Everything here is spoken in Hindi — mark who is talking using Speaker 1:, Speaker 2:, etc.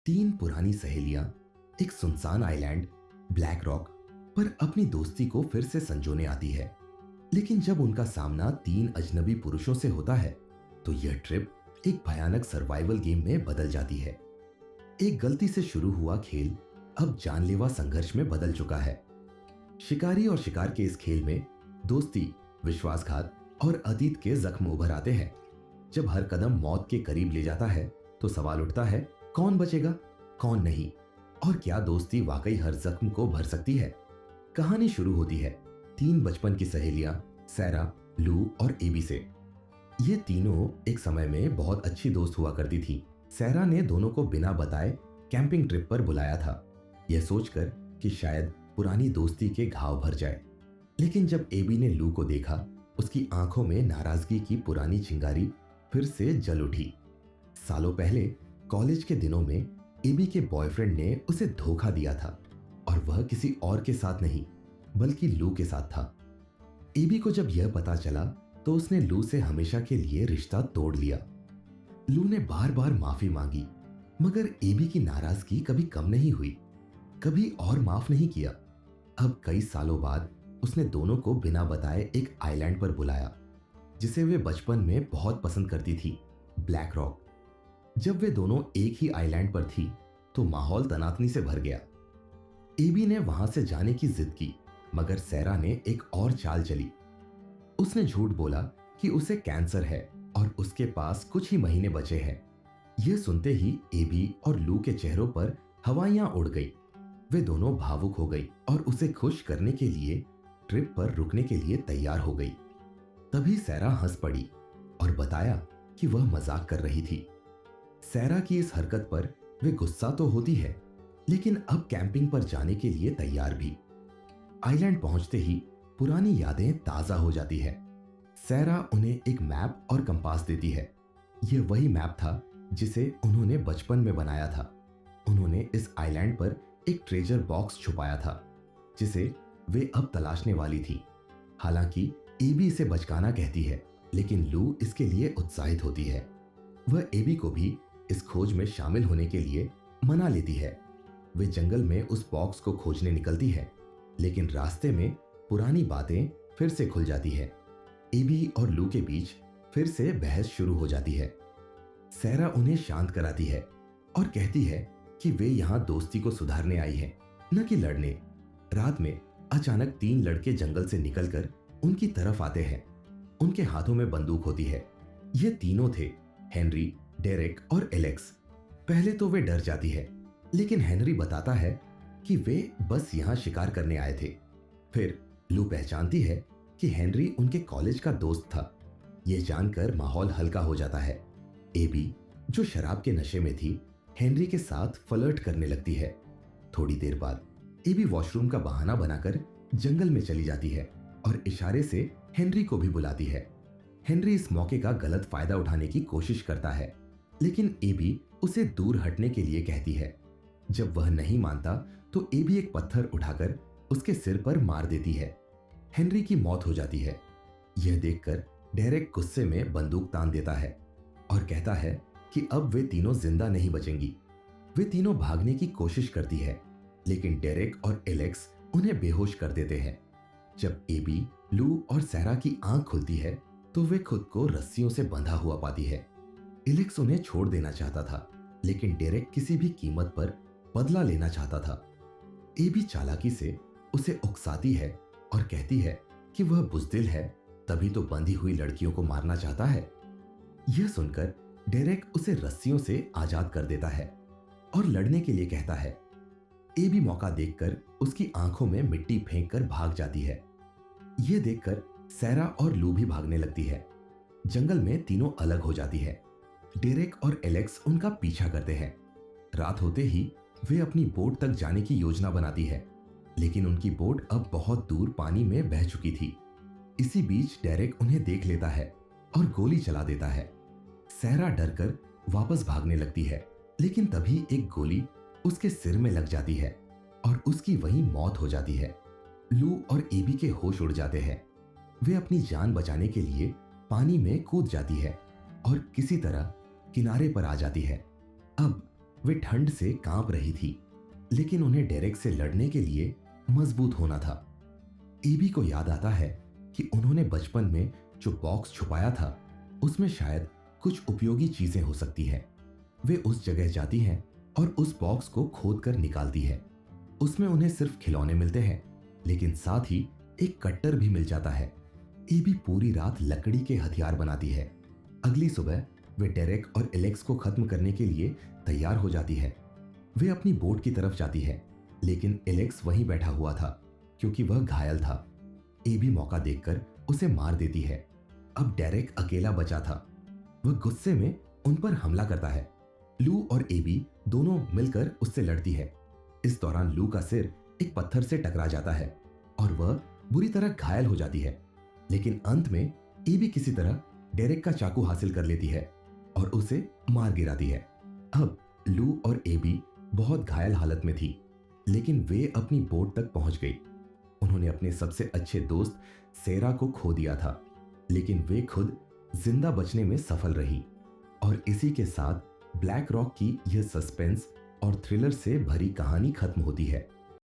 Speaker 1: तीन पुरानी सहेलियां एक सुनसान आइलैंड ब्लैक रॉक पर अपनी दोस्ती को फिर से संजोने आती है। लेकिन जब उनका सामना तीन अजनबी पुरुषों से होता है तो यह ट्रिप एक भयानक सर्वाइवल गेम में बदल जाती है। एक गलती से शुरू हुआ खेल अब जानलेवा संघर्ष में बदल चुका है। शिकारी और शिकार के इस खेल में दोस्ती, विश्वासघात और अतीत के जख्म उभर आते हैं। जब हर कदम मौत के करीब ले जाता है तो सवाल उठता है, कौन बचेगा, कौन नहीं, और क्या दोस्ती वाकई हर जख्म को भर सकती है। कहानी शुरू होती है तीन बचपन की सहेलियां सैरा, लू और एबी से। ये तीनों एक समय में बहुत अच्छी दोस्त हुआ करती थी। सैरा ने दोनों को बिना बताए कैंपिंग ट्रिप पर बुलाया था, यह सोचकर कि शायद पुरानी दोस्ती के घाव भर जाए। लेकिन जब एबी ने लू को देखा, उसकी आंखों में नाराजगी की पुरानी चिंगारी फिर से जल उठी। सालों पहले कॉलेज के दिनों में एबी के बॉयफ्रेंड ने उसे धोखा दिया था, और वह किसी और के साथ नहीं बल्कि लू के साथ था। एबी को जब यह पता चला तो उसने लू से हमेशा के लिए रिश्ता तोड़ लिया। लू ने बार बार माफी मांगी, मगर एबी की नाराजगी कभी कम नहीं हुई, कभी और माफ नहीं किया। अब कई सालों बाद उसने दोनों को बिना बताए एक आइलैंड पर बुलाया जिसे वे बचपन में बहुत पसंद करती थी, ब्लैक रॉक। जब वे दोनों एक ही आइलैंड पर थी तो माहौल तनातनी से भर गया। एबी ने वहां से जाने की जिद की, मगर सैरा ने एक और चाल चली। उसने झूठ बोला कि उसे कैंसर है और उसके पास कुछ ही महीने बचे हैं। यह सुनते ही एबी और लू के चेहरों पर हवाइयां उड़ गई। वे दोनों भावुक हो गई और उसे खुश करने के लिए ट्रिप पर रुकने के लिए तैयार हो गई। तभी सैरा हंस पड़ी और बताया कि वह मजाक कर रही थी। सैरा की इस हरकत पर वे गुस्सा तो होती है, लेकिन अब कैंपिंग पर जाने के लिए तैयार भी। आइलैंड पहुंचते ही पुरानी यादें ताजा हो जाती है। सैरा उन्हें एक मैप और कंपास देती है। यह वही मैप था जिसे उन्होंने बचपन में बनाया था। उन्होंने इस आइलैंड पर एक ट्रेजर बॉक्स छुपाया था जिसे वे अब तलाशने वाली थी। हालांकि एबी इसे बचकाना कहती है, लेकिन लू इसके लिए उत्साहित होती है। वह एबी को भी इस खोज में शामिल होने के लिए मना लेती है। वे जंगल में उस बॉक्स को खोजने निकलती है, लेकिन रास्ते में पुरानी बातें फिर से खुल जाती है। एबी और लू के बीच फिर से बहस शुरू हो जाती है। सैरा उन्हें शांत कराती है और कहती है कि वे यहाँ दोस्ती को सुधारने आई है, न कि लड़ने। रात में अचानक तीन लड़के जंगल से निकलकर उनकी तरफ आते हैं। उनके हाथों में बंदूक होती है। ये तीनों थे, हेनरी, डेरेक और एलेक्स। पहले तो वे डर जाती है, लेकिन हेनरी बताता है कि वे बस यहाँ शिकार करने आए थे। फिर लू पहचानती है कि हेनरी उनके कॉलेज का दोस्त था। यह जानकर माहौल हल्का हो जाता है। एबी, जो शराब के नशे में थी, हेनरी के साथ फ्लर्ट करने लगती है। थोड़ी देर बाद एबी वॉशरूम का बहाना बनाकर जंगल में चली जाती है और इशारे से हेनरी को भी बुलाती है। हेनरी इस मौके का गलत फायदा उठाने की कोशिश करता है, लेकिन एबी उसे दूर हटने के लिए कहती है। जब वह नहीं मानता तो एबी एक पत्थर उठाकर उसके सिर पर मार देती है। हेनरी की मौत हो जाती है। यह देखकर डेरेक गुस्से में बंदूक तान देता है और कहता है कि अब वे तीनों जिंदा नहीं बचेंगी। वे तीनों भागने की कोशिश करती है, लेकिन डेरेक और एलेक्स उन्हें बेहोश कर देते हैं। जब एबी, लू और सैरा की आंख खुलती है तो वे खुद को रस्सियों से बंधा हुआ पाती है। एलेक्स उन्हें छोड़ देना चाहता था, लेकिन डेरेक किसी भी कीमत पर बदला लेना चाहता था। एबी चालाकी से उसे उकसाती है और कहती है कि वह बुज़दिल है, तभी तो बंधी हुई लड़कियों को मारना चाहता है। यह सुनकर डेरेक उसे रस्सियों से आजाद कर देता है और लड़ने के लिए कहता है। एबी मौका देखकर उसकी आंखों में मिट्टी फेंककर भाग जाती है। यह देखकर सैरा और लू भी भागने लगती है। जंगल में तीनों अलग हो जाती है। डेरेक और एलेक्स उनका पीछा करते हैं। रात होते ही वे अपनी बोट तक जाने की योजना बनाती है, लेकिन उनकी बोट अब बहुत दूर पानी में बह चुकी थी। इसी बीच डेरेक उन्हें देख लेता है और गोली चला देता है। सैरा डरकर वापस भागने लगती है, लेकिन तभी एक गोली उसके सिर में लग जाती है और उसकी वहीं मौत हो जाती है। लू और एबी के होश उड़ जाते हैं। वे अपनी जान बचाने के लिए पानी में कूद जाती है और किसी तरह किनारे पर आ जाती है। अब वे ठंड से कांप रही थी, लेकिन उन्हें डेरेक से लड़ने के लिए मजबूत होना था। एबी को याद आता है कि उन्होंने बचपन में जो बॉक्स छुपाया था उसमें शायद कुछ उपयोगी चीजें हो सकती है। वे उस जगह जाती हैं और उस बॉक्स को खोद कर निकालती है। उसमें उन्हें सिर्फ खिलौने मिलते हैं, लेकिन साथ ही एक कट्टर भी मिल जाता है। एबी पूरी रात लकड़ी के हथियार बनाती है। अगली सुबह वे डेरेक और एलेक्स को खत्म करने के लिए तैयार हो जाती है। वे अपनी बोट की तरफ जाती है, लेकिन एलेक्स वहीं बैठा हुआ था क्योंकि वह घायल था। एबी मौका देखकर उसे मार देती है। अब डेरेक अकेला बचा था। वह गुस्से में उन पर हमला करता है। लू और एबी दोनों मिलकर उससे लड़ती है। इस दौरान लू का सिर एक पत्थर से टकरा जाता है और वह बुरी तरह घायल हो जाती है, लेकिन अंत में एबी किसी तरह डेरेक का चाकू हासिल कर लेती है और उसे मार गिराती है। अब लू और एबी बहुत घायल हालत में थी, लेकिन वे अपनी बोट तक पहुंच गई। उन्होंने अपने सबसे अच्छे दोस्त सेरा को खो दिया था, लेकिन वे खुद जिंदा बचने में सफल रही। और इसी के साथ ब्लैक रॉक की यह सस्पेंस और थ्रिलर से भरी कहानी खत्म होती है।